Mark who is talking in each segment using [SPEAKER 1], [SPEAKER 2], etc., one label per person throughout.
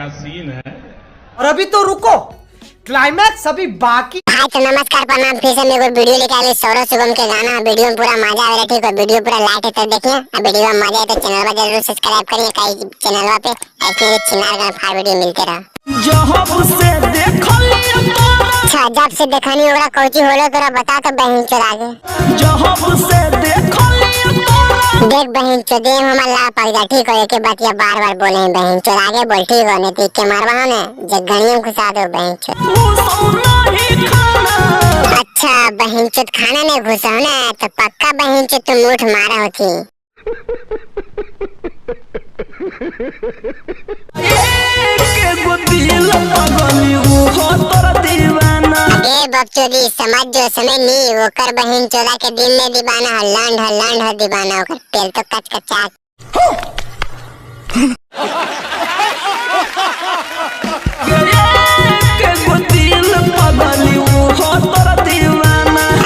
[SPEAKER 1] क्या सीन है।
[SPEAKER 2] और अभी तो रुको, क्लाइमैक्स अभी बाकी।
[SPEAKER 3] हाय तो नमस्कार प्रणाम, फिर से मैं एक वीडियो लेके आए सौरभ शुभम के गाना। वीडियो में पूरा मजा आ रहा है, ठीक है। वीडियो पूरा लाइट है तो देखिए। वीडियो में मजा आए तो चैनल को जरूर सब्सक्राइब करिए। कई चैनल पे ऐसे चिनार गाना फाड़ वीडियो मिलते रहा। अच्छा जब से देखनी ओकरा कोची होलो तोरा बता तो बहन चोर आगे देख बहन चोर दे हमारा ला पड़ जा, ठीक है। के बात या बार बार बोले बहन चोर आगे बोल, ठीक है। नहीं तो के मारवा ने जगणियों घुसा दो बहन चोर। अच्छा बहन चोर खाना नहीं घुसा ना तो पक्का बहन चोर तुम मुठ मारा होती। बकचोदी समझ जो समय नहीं वो कर बहन चोदा के दिल में दीवाना हल्लांड हो दीवाना होकर तेल तो कच कचा।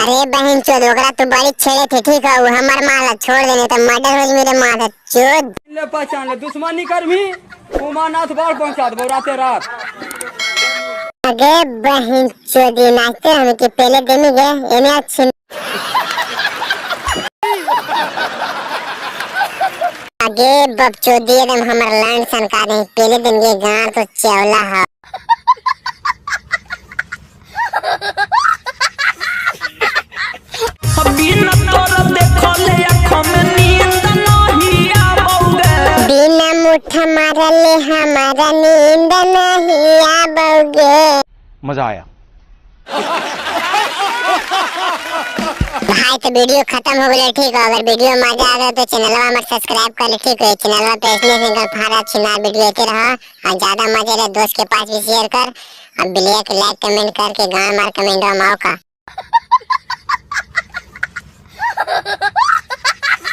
[SPEAKER 3] अरे बहन चोद ओकरा तू बड़ी छेड़े थे, ठीक है। वो हमार माला छोड़ देने तो मर्डर हो मेरे माथा चोद।
[SPEAKER 4] ले पहचान ले दुश्मनी करमी उमानाथ बाढ़ पहुंचा दो राते रात।
[SPEAKER 3] अगे बहन चोदी नाचते हम के पहले दिन गए एने अच्छे। आगे बकचोदी एकदम हमर लैंड सनका दे पहले दिन के गांव तो चौला है। बिना मुठ मारले हमारा नींद नहीं आबोगे।
[SPEAKER 5] मजा आया।
[SPEAKER 3] भाई तो वीडियो खत्म हो गया, ठीक है। अगर वीडियो मजा आ गया तो चैनल में सब्सक्राइब कर ले, ठीक है। चैनल पे इसमें सिंगल फाड़ा छिना वीडियो आते रहा और ज्यादा मजे ले दोस्त के पास भी शेयर कर। अब ब्लैक लाइक कमेंट करके गाँव मार कमेंट माओ का।